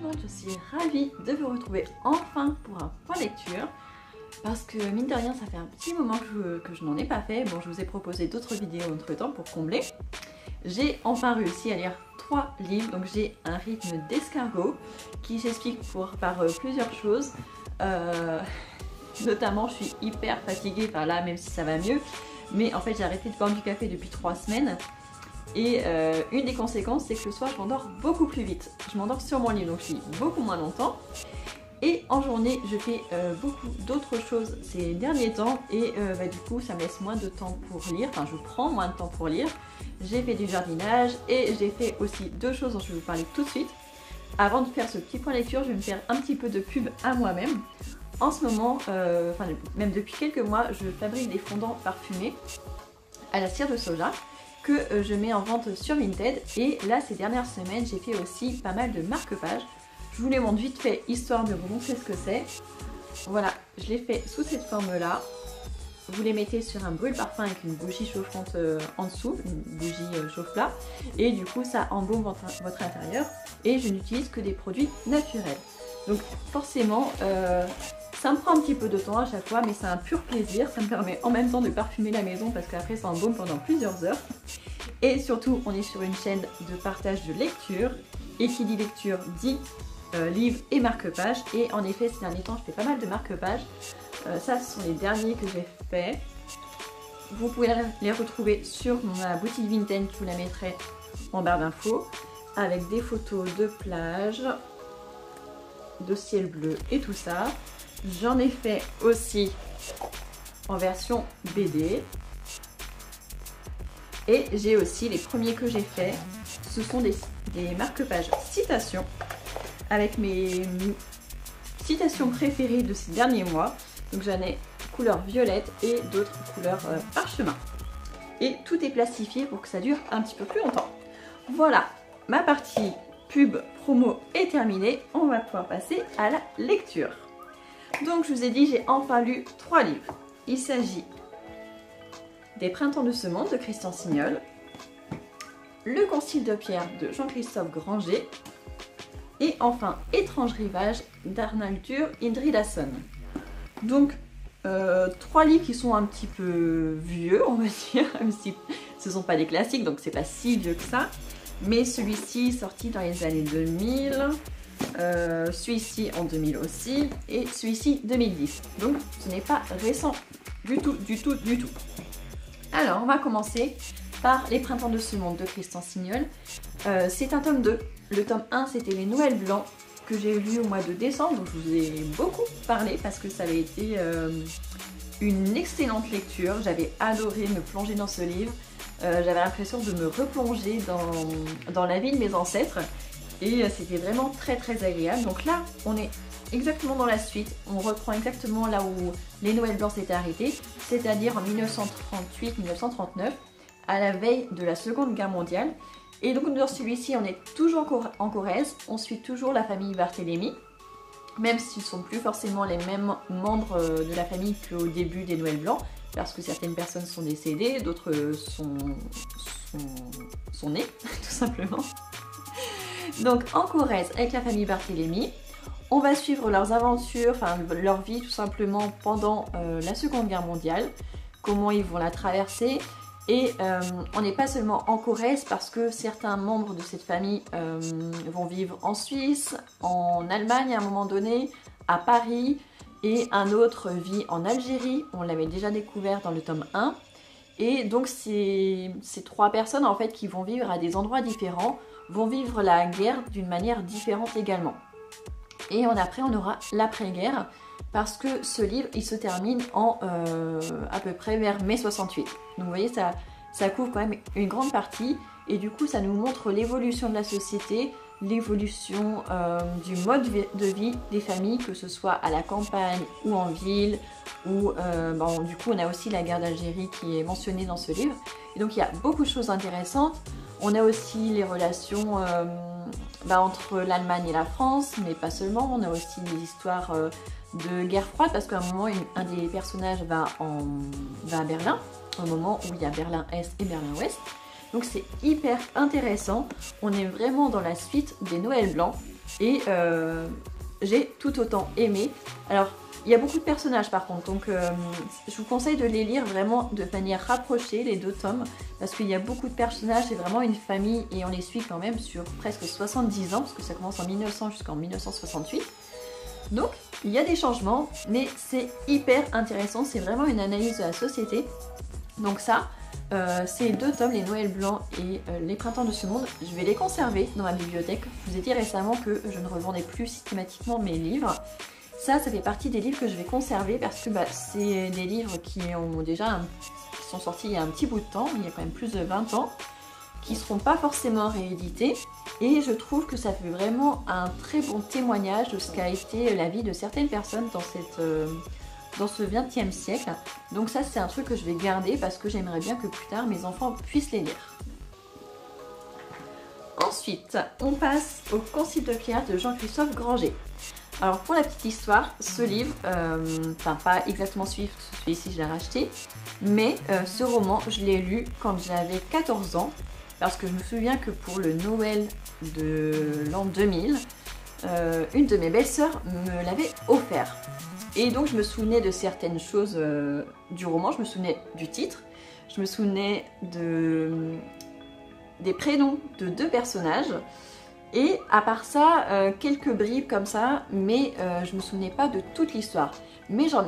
monde, je suis ravie de vous retrouver enfin pour un point lecture parce que mine de rien ça fait un petit moment que je n'en ai pas fait. Bon, je vous ai proposé d'autres vidéos entre temps pour combler. J'ai enfin réussi à lire 3 livres, donc j'ai un rythme d'escargot qui s'explique par plusieurs choses. Notamment je suis hyper fatiguée, enfin là même si ça va mieux, mais en fait j'ai arrêté de boire du café depuis 3 semaines. Et une des conséquences, c'est que le soir, je m'endors beaucoup plus vite. Je m'endors sur mon lit, donc je lis beaucoup moins longtemps. Et en journée, je fais beaucoup d'autres choses ces derniers temps. Et du coup, ça me laisse moins de temps pour lire. Enfin, je prends moins de temps pour lire. J'ai fait du jardinage et j'ai fait aussi 2 choses dont je vais vous parler tout de suite. Avant de faire ce petit point lecture, je vais me faire un petit peu de pub à moi-même. En ce moment, même depuis quelques mois, je fabrique des fondants parfumés à la cire de soja que je mets en vente sur Vinted. Et là, ces dernières semaines, j'ai fait aussi pas mal de marque-pages. Je vous les montre vite fait, histoire de vous montrer ce que c'est. Voilà, je les fais sous cette forme-là. Vous les mettez sur un brûle-parfum avec une bougie chauffante en dessous, une bougie chauffe-plat. Et du coup, ça embaume votre intérieur. Et je n'utilise que des produits naturels. Donc forcément, ça me prend un petit peu de temps à chaque fois, mais c'est un pur plaisir. Ça me permet en même temps de parfumer la maison parce qu'après ça embaume pendant plusieurs heures. Et surtout, on est sur une chaîne de partage de lecture. Et qui dit lecture dit livres et marque-pages. Et en effet, ces derniers temps, je fais pas mal de marque-pages. Ça, ce sont les derniers que j'ai faits. Vous pouvez les retrouver sur ma boutique Vinted, je vous la mettrai en barre d'infos, avec des photos de plage, de ciel bleu et tout ça. J'en ai fait aussi en version BD. Et j'ai aussi les premiers que j'ai fait. Ce sont des marque-pages citations avec mes citations préférées de ces derniers mois. Donc j'en ai couleur violette et d'autres couleurs parchemin. Et tout est plastifié pour que ça dure un petit peu plus longtemps. Voilà, ma partie pub promo est terminée. On va pouvoir passer à la lecture. Donc je vous ai dit, j'ai enfin lu 3 livres. Il s'agit des Printemps de ce monde de Christian Signol, Le Concile de Pierre de Jean-Christophe Granger et enfin Étrange rivage d'Arnaldur Indridason. Donc 3 livres qui sont un petit peu vieux, on va dire, même si ce ne sont pas des classiques, donc c'est pas si vieux que ça. Mais celui-ci sorti dans les années 2000, celui-ci en 2000 aussi, et celui-ci 2010. Donc ce n'est pas récent du tout. Alors on va commencer par Les Printemps de ce monde de Christian Signol. C'est un tome 2. Le tome 1 c'était Les Noëls blancs que j'ai lu au mois de décembre, donc je vous ai beaucoup parlé parce que ça avait été une excellente lecture. J'avais adoré me plonger dans ce livre. J'avais l'impression de me replonger dans la vie de mes ancêtres et c'était vraiment très agréable. Donc là on est exactement dans la suite, on reprend exactement là où les Noëls blancs s'étaient arrêtés, c'est-à-dire en 1938-1939, à la veille de la Seconde Guerre mondiale. Et donc dans celui-ci on est toujours en Corrèze, on suit toujours la famille Barthélemy, même s'ils ne sont plus forcément les mêmes membres de la famille qu'au début des Noëls blancs, parce que certaines personnes sont décédées, d'autres sont nées, tout simplement. Donc en Corrèze avec la famille Barthélemy, on va suivre leurs aventures, enfin leur vie tout simplement pendant la Seconde Guerre mondiale, comment ils vont la traverser. Et on n'est pas seulement en Corrèze parce que certains membres de cette famille vont vivre en Suisse, en Allemagne à un moment donné, à Paris, et un autre vit en Algérie, on l'avait déjà découvert dans le tome 1. Et donc ces 3 personnes en fait qui vont vivre à des endroits différents, vont vivre la guerre d'une manière différente également. Et après on aura l'après-guerre, parce que ce livre il se termine en à peu près vers mai 68. Donc vous voyez ça couvre quand même une grande partie et du coup ça nous montre l'évolution de la société, l'évolution du mode de vie des familles, que ce soit à la campagne ou en ville, ou du coup on a aussi la guerre d'Algérie qui est mentionnée dans ce livre. Et donc il y a beaucoup de choses intéressantes. On a aussi les relations entre l'Allemagne et la France, mais pas seulement. On a aussi des histoires de guerre froide, parce qu'à un moment, un des personnages va à Berlin, au moment où il y a Berlin-Est et Berlin-Ouest. Donc c'est hyper intéressant. On est vraiment dans la suite des Noëls blancs et j'ai tout autant aimé. Alors il y a beaucoup de personnages par contre, donc je vous conseille de les lire vraiment de manière rapprochée, les 2 tomes, parce qu'il y a beaucoup de personnages, c'est vraiment une famille et on les suit quand même sur presque 70 ans, parce que ça commence en 1900 jusqu'en 1968. Donc il y a des changements, mais c'est hyper intéressant, c'est vraiment une analyse de la société. Donc ça, ces 2 tomes, les Noëls blancs et les Printemps de ce monde, je vais les conserver dans ma bibliothèque. Je vous ai dit récemment que je ne revendais plus systématiquement mes livres. Ça fait partie des livres que je vais conserver parce que c'est des livres qui sont sortis il y a un petit bout de temps, il y a quand même plus de 20 ans, qui ne seront pas forcément réédités. Et je trouve que ça fait vraiment un très bon témoignage de ce qu'a été la vie de certaines personnes dans ce 20e siècle. Donc ça, c'est un truc que je vais garder parce que j'aimerais bien que plus tard mes enfants puissent les lire. Ensuite, on passe au Concile de pierre de Jean-Christophe Granger. Alors pour la petite histoire, ce livre, enfin pas exactement celui-ci je l'ai racheté, mais ce roman je l'ai lu quand j'avais 14 ans, parce que je me souviens que pour le Noël de l'an 2000, une de mes belles-sœurs me l'avait offert. Et donc je me souvenais de certaines choses du roman, je me souvenais du titre, je me souvenais des prénoms de 2 personnages, et à part ça, quelques bribes comme ça, mais je me souvenais pas de toute l'histoire. Mais j'en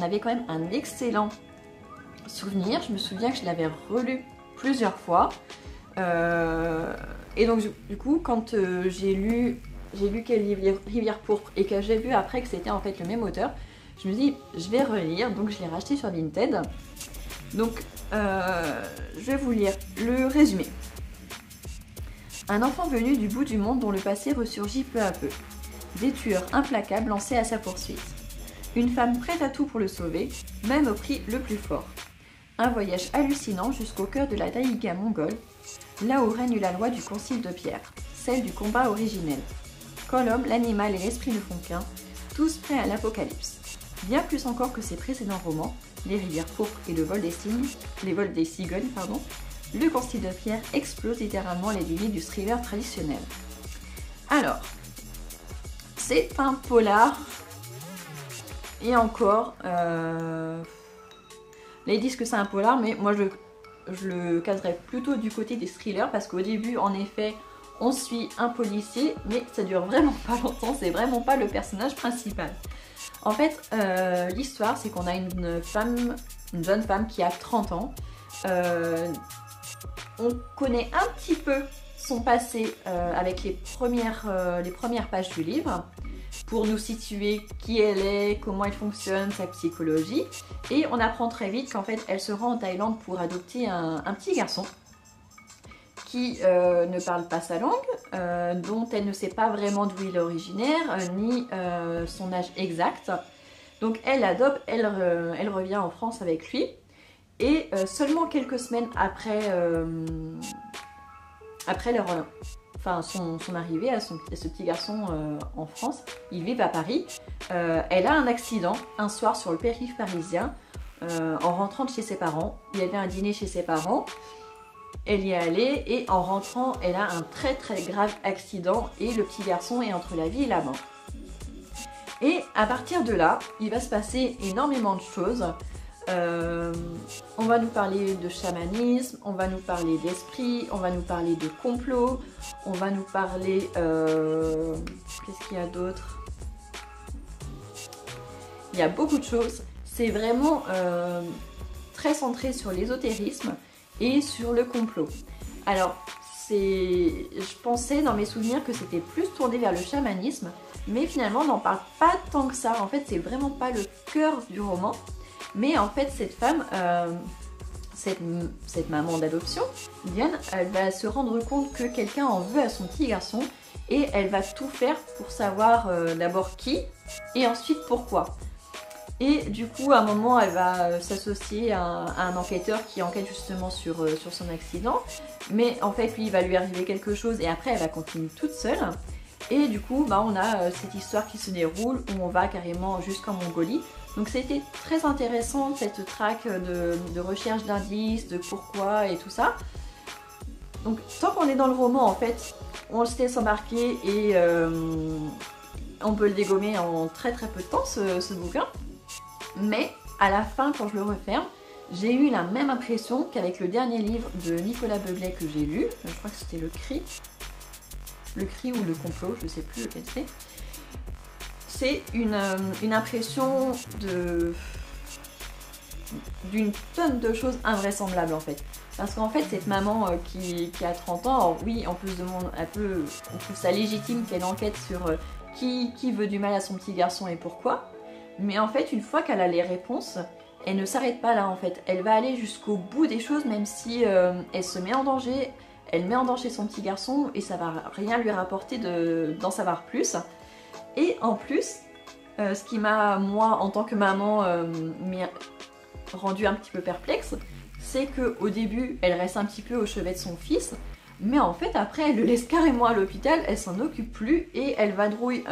avais quand même un excellent souvenir, je me souviens que je l'avais relu plusieurs fois. Et donc du coup, quand j'ai lu quel livre, Rivière pourpre, et que j'ai vu après que c'était en fait le même auteur, je me dis je vais relire, donc je l'ai racheté sur Vinted. Donc je vais vous lire le résumé. Un enfant venu du bout du monde dont le passé ressurgit peu à peu. Des tueurs implacables lancés à sa poursuite. Une femme prête à tout pour le sauver, même au prix le plus fort. Un voyage hallucinant jusqu'au cœur de la taïga mongole, là où règne la loi du concile de pierre, celle du combat originel. Quand l'homme, l'animal et l'esprit ne font qu'un, tous prêts à l'apocalypse. Bien plus encore que ses précédents romans, Les rivières pourpres et le vol des cigognes, le concile de pierre explose littéralement les limites du thriller traditionnel. Alors, c'est un polar, et encore, ils disent que c'est un polar, mais moi je le caserais plutôt du côté des thrillers, parce qu'au début, en effet, on suit un policier, mais ça dure vraiment pas longtemps, c'est vraiment pas le personnage principal. En fait, l'histoire, c'est qu'on a une jeune femme qui a 30 ans. On connaît un petit peu son passé avec les premières pages du livre, pour nous situer qui elle est, comment elle fonctionne, sa psychologie. Et on apprend très vite qu'en fait, elle se rend en Thaïlande pour adopter un petit garçon qui ne parle pas sa langue, dont elle ne sait pas vraiment d'où il est originaire, ni son âge exact. Donc elle l'adopte, elle revient en France avec lui. Et seulement quelques semaines après, son arrivée à ce petit garçon en France, ils vivent à Paris, elle a un accident un soir sur le périph' parisien, en rentrant de chez ses parents. Il y avait un dîner chez ses parents, elle y est allée et en rentrant, elle a un très très grave accident et le petit garçon est entre la vie et la mort. Et à partir de là, il va se passer énormément de choses. On va nous parler de chamanisme, on va nous parler d'esprit, on va nous parler de complot, on va nous parler... qu'est-ce qu'il y a d'autre? Il y a beaucoup de choses. C'est vraiment très centré sur l'ésotérisme et sur le complot. Alors, je pensais dans mes souvenirs que c'était plus tourné vers le chamanisme, mais finalement on n'en parle pas tant que ça. En fait, c'est vraiment pas le cœur du roman. Mais en fait, cette femme, cette maman d'adoption, Diane, elle va se rendre compte que quelqu'un en veut à son petit garçon et elle va tout faire pour savoir d'abord qui et ensuite pourquoi. Et du coup, à un moment, elle va s'associer à un enquêteur qui enquête justement sur son accident. Mais en fait, lui, il va lui arriver quelque chose et après, elle va continuer toute seule. Et du coup, on a cette histoire qui se déroule où on va carrément jusqu'en Mongolie. Donc c'était très intéressant cette traque de recherche d'indices, de pourquoi et tout ça. Donc tant qu'on est dans le roman en fait, on se laisse embarquer et on peut le dégommer en très peu de temps ce bouquin. Mais à la fin quand je le referme, j'ai eu la même impression qu'avec le dernier livre de Nicolas Beuglet que j'ai lu, je crois que c'était Le Cri ou Le Complot, je sais plus lequel c'est. C'est une impression d'une tonne de choses invraisemblables en fait. Parce qu'en fait cette maman qui a 30 ans, alors oui on peut se demander un peu, on trouve ça légitime qu'elle enquête sur qui veut du mal à son petit garçon et pourquoi. Mais en fait une fois qu'elle a les réponses, elle ne s'arrête pas là en fait. Elle va aller jusqu'au bout des choses même si elle se met en danger, elle met en danger son petit garçon et ça va rien lui rapporter d'en savoir plus. Et en plus, ce qui m'a, moi en tant que maman, rendu un petit peu perplexe, c'est qu'au début elle reste un petit peu au chevet de son fils, mais en fait après elle le laisse carrément à l'hôpital, elle s'en occupe plus et elle vadrouille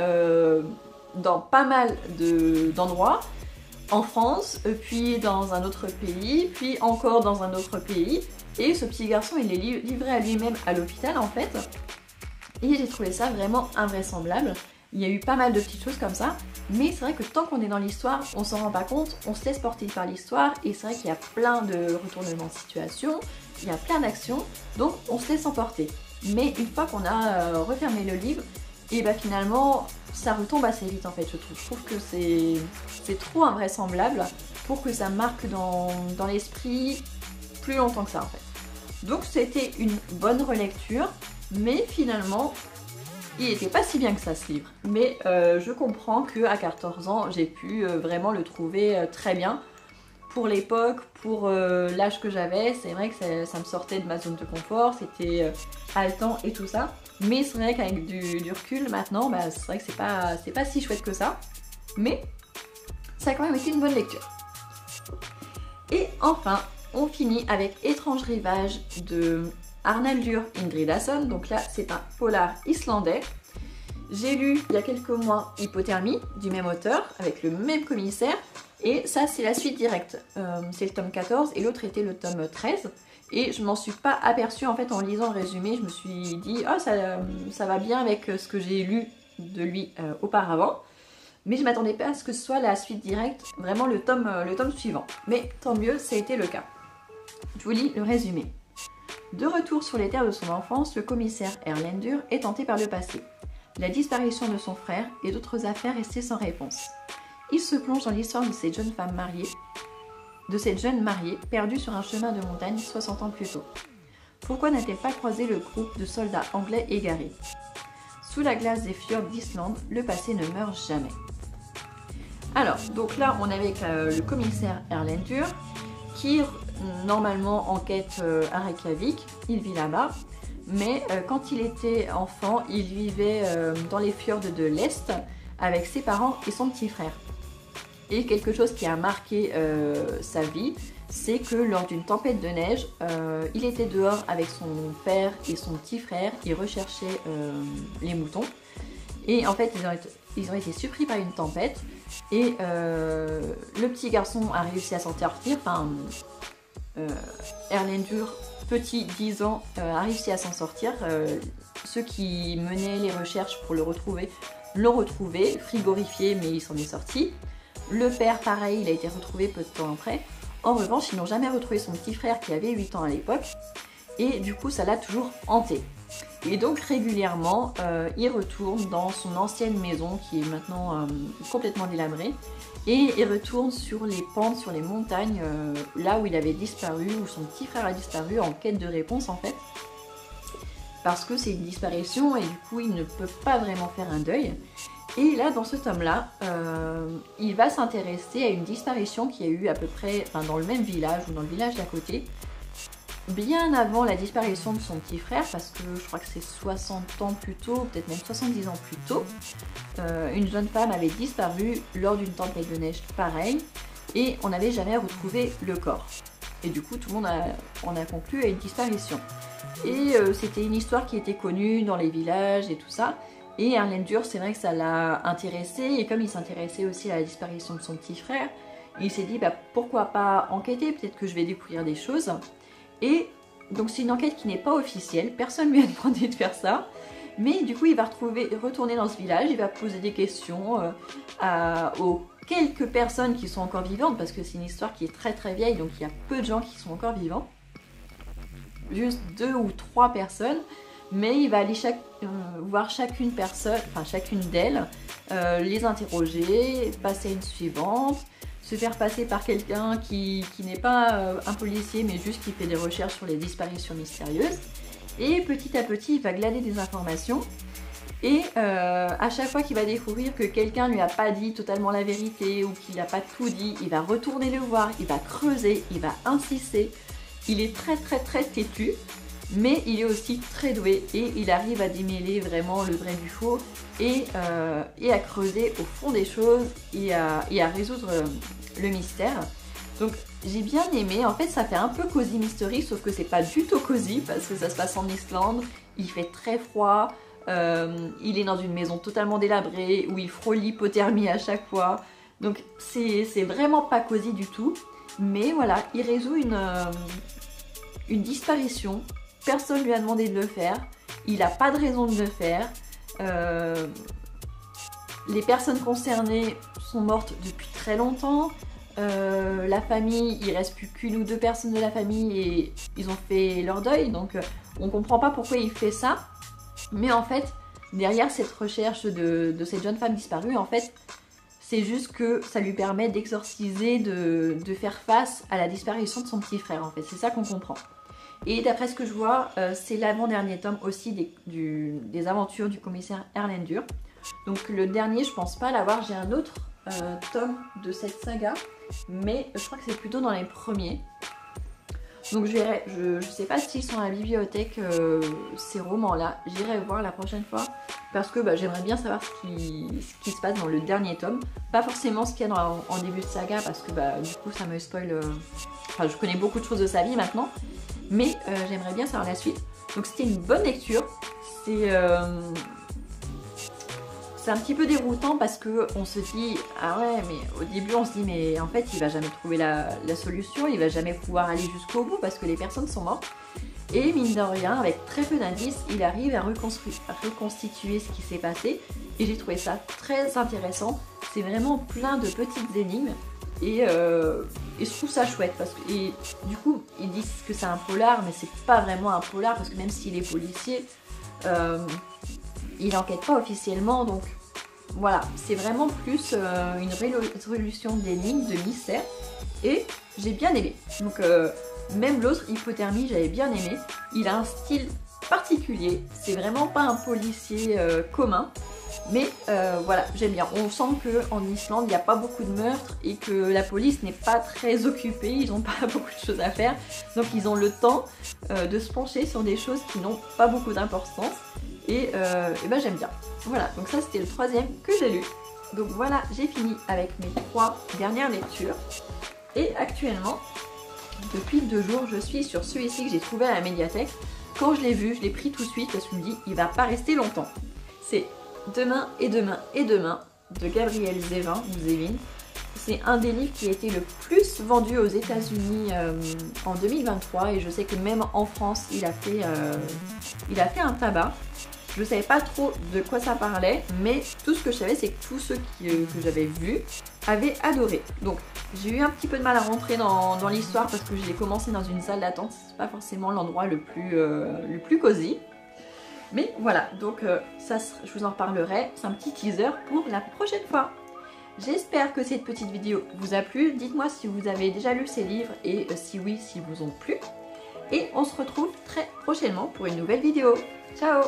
dans pas mal d'endroits, en France, puis dans un autre pays, puis encore dans un autre pays, et ce petit garçon il est livré à lui-même à l'hôpital en fait, et j'ai trouvé ça vraiment invraisemblable. Il y a eu pas mal de petites choses comme ça, mais c'est vrai que tant qu'on est dans l'histoire, on s'en rend pas compte, on se laisse porter par l'histoire, et c'est vrai qu'il y a plein de retournements de situation, il y a plein d'actions, donc on se laisse emporter. Mais une fois qu'on a refermé le livre, et bah finalement, ça retombe assez vite en fait, je trouve. Je trouve que c'est trop invraisemblable pour que ça marque dans l'esprit plus longtemps que ça en fait. Donc c'était une bonne relecture, mais finalement, il n'était pas si bien que ça ce livre, mais je comprends qu'à 14 ans, j'ai pu vraiment le trouver très bien. Pour l'époque, pour l'âge que j'avais, c'est vrai que ça me sortait de ma zone de confort, c'était haletant et tout ça. Mais c'est vrai qu'avec du recul maintenant, bah, c'est vrai que c'est pas si chouette que ça. Mais ça a quand même été une bonne lecture. Et enfin, on finit avec Étrange Rivage de Arnaldur Indridason, donc là c'est un polar islandais. J'ai lu il y a quelques mois Hypothermie du même auteur, avec le même commissaire, et ça c'est la suite directe. C'est le tome 14 et l'autre était le tome 13, et je m'en suis pas aperçue en fait en lisant le résumé, je me suis dit oh ça va bien avec ce que j'ai lu de lui auparavant, mais je m'attendais pas à ce que ce soit la suite directe, vraiment le tome suivant. Mais tant mieux, ça a été le cas. Je vous lis le résumé. De retour sur les terres de son enfance, le commissaire Erlendur est tenté par le passé, la disparition de son frère et d'autres affaires restées sans réponse. Il se plonge dans l'histoire de cette jeune mariée perdue sur un chemin de montagne 60 ans plus tôt. Pourquoi n'a-t-elle pas croisé le groupe de soldats anglais égarés? Sous la glace des fjords d'Islande, le passé ne meurt jamais. Alors, donc là, on est avec le commissaire Erlendur qui normalement enquête à Reykjavik, il vit là-bas, mais quand il était enfant, il vivait dans les fjords de l'Est avec ses parents et son petit frère. Et quelque chose qui a marqué sa vie, c'est que lors d'une tempête de neige, il était dehors avec son père et son petit frère, ils recherchaient les moutons, et en fait ils ont été surpris par une tempête, et le petit garçon a réussi à s'en sortir, enfin Erlendur, petit 10 ans, a réussi à s'en sortir. Ceux qui menaient les recherches pour le retrouver l'ont retrouvé, frigorifié, mais il s'en est sorti. Le père, pareil, il a été retrouvé peu de temps après. En revanche, ils n'ont jamais retrouvé son petit frère qui avait 8 ans à l'époque, et du coup ça l'a toujours hanté. Et donc régulièrement, il retourne dans son ancienne maison qui est maintenant complètement délabrée, et il retourne sur les pentes, sur les montagnes, là où il avait disparu, où son petit frère a disparu, en quête de réponse en fait. Parce que c'est une disparition et du coup il ne peut pas vraiment faire un deuil. Et là, dans ce tome-là, il va s'intéresser à une disparition qui a eu à peu près dans le même village ou dans le village d'à côté, bien avant la disparition de son petit frère, parce que je crois que c'est 60 ans plus tôt, peut-être même 70 ans plus tôt. Une jeune femme avait disparu lors d'une tempête de neige pareille, et on n'avait jamais retrouvé le corps. Et du coup, tout le monde en a conclu à une disparition. Et c'était une histoire qui était connue dans les villages et tout ça. Et Erlendur, c'est vrai que ça l'a intéressé, et comme il s'intéressait aussi à la disparition de son petit frère, il s'est dit pourquoi pas enquêter, peut-être que je vais découvrir des choses. Et Donc c'est une enquête qui n'est pas officielle, personne ne lui a demandé de faire ça. Mais du coup il va retourner dans ce village, il va poser des questions aux quelques personnes qui sont encore vivantes, parce que c'est une histoire qui est très très vieille, donc il y a peu de gens qui sont encore vivants. Juste 2 ou 3 personnes, mais il va aller voir chacune d'elles, les interroger, passer à une suivante, se faire passer par quelqu'un qui n'est pas un policier, mais juste qui fait des recherches sur les disparitions mystérieuses. Et petit à petit, il va glaner des informations. Et à chaque fois qu'il va découvrir que quelqu'un ne lui a pas dit totalement la vérité ou qu'il n'a pas tout dit, il va retourner le voir, il va creuser, il va insister. Il est très très très têtu, mais il est aussi très doué et il arrive à démêler vraiment le vrai du faux et à creuser au fond des choses et à résoudre le mystère. Donc j'ai bien aimé, en fait ça fait un peu Cozy Mystery, sauf que c'est pas du tout cosy parce que ça se passe en Islande, il fait très froid, il est dans une maison totalement délabrée où il frôle l'hypothermie à chaque fois, donc c'est vraiment pas cosy du tout, mais voilà, il résout une disparition, personne lui a demandé de le faire, il n'a pas de raison de le faire, les personnes concernées sont mortes depuis très longtemps. La famille, il reste plus qu'une ou 2 personnes de la famille et ils ont fait leur deuil, donc on comprend pas pourquoi il fait ça, mais en fait derrière cette recherche de cette jeune femme disparue, en fait c'est juste que ça lui permet d'exorciser, de faire face à la disparition de son petit frère, en fait c'est ça qu'on comprend. Et d'après ce que je vois, c'est l'avant-dernier tome aussi des aventures du commissaire Erlendur. Donc le dernier, je pense pas l'avoir, j'ai un autre tome de cette saga, mais je crois que c'est plutôt dans les premiers. Donc je sais pas s'ils sont à la bibliothèque, ces romans-là. J'irai voir la prochaine fois, parce que j'aimerais bien savoir ce qui se passe dans le dernier tome. Pas forcément ce qu'il y a en début de saga, parce que du coup ça me spoil... Enfin, je connais beaucoup de choses de sa vie maintenant, mais j'aimerais bien savoir la suite. Donc c'était une bonne lecture. C'est un petit peu déroutant parce que on se dit, ah ouais, mais au début on se dit, mais en fait il va jamais trouver la solution, il va jamais pouvoir aller jusqu'au bout parce que les personnes sont mortes. Et mine de rien, avec très peu d'indices, il arrive à reconstituer ce qui s'est passé. Et j'ai trouvé ça très intéressant. C'est vraiment plein de petites énigmes. Et je trouve ça chouette parce que du coup ils disent que c'est un polar, mais c'est pas vraiment un polar parce que même s'il est policier, il n'enquête pas officiellement, donc voilà, c'est vraiment plus une résolution d'énigmes, de mystère, et j'ai bien aimé. Donc même l'autre, Hypothermie, j'avais bien aimé. Il a un style particulier, c'est vraiment pas un policier commun, mais voilà, j'aime bien. On sent qu'en Islande, il n'y a pas beaucoup de meurtres et que la police n'est pas très occupée, ils n'ont pas beaucoup de choses à faire, donc ils ont le temps de se pencher sur des choses qui n'ont pas beaucoup d'importance. Et j'aime bien. Voilà, donc ça c'était le 3e que j'ai lu. Donc voilà, j'ai fini avec mes 3 dernières lectures. Et actuellement, depuis 2 jours, je suis sur celui-ci que j'ai trouvé à la médiathèque. Quand je l'ai vu, je l'ai pris tout de suite parce que je me dis, il va pas rester longtemps. C'est Demain et demain et demain de Gabriel Zevin. C'est un des livres qui a été le plus vendu aux États-Unis en 2023 et je sais que même en France, il a fait un tabac. Je ne savais pas trop de quoi ça parlait, mais tout ce que je savais, c'est que tous ceux que j'avais vus avaient adoré. Donc j'ai eu un petit peu de mal à rentrer dans l'histoire parce que je l'ai commencé dans une salle d'attente. C'est pas forcément l'endroit le plus cosy. Mais voilà, donc ça, je vous en reparlerai. C'est un petit teaser pour la prochaine fois. J'espère que cette petite vidéo vous a plu. Dites-moi si vous avez déjà lu ces livres et si oui, s'ils vous ont plu. Et on se retrouve très prochainement pour une nouvelle vidéo. Ciao!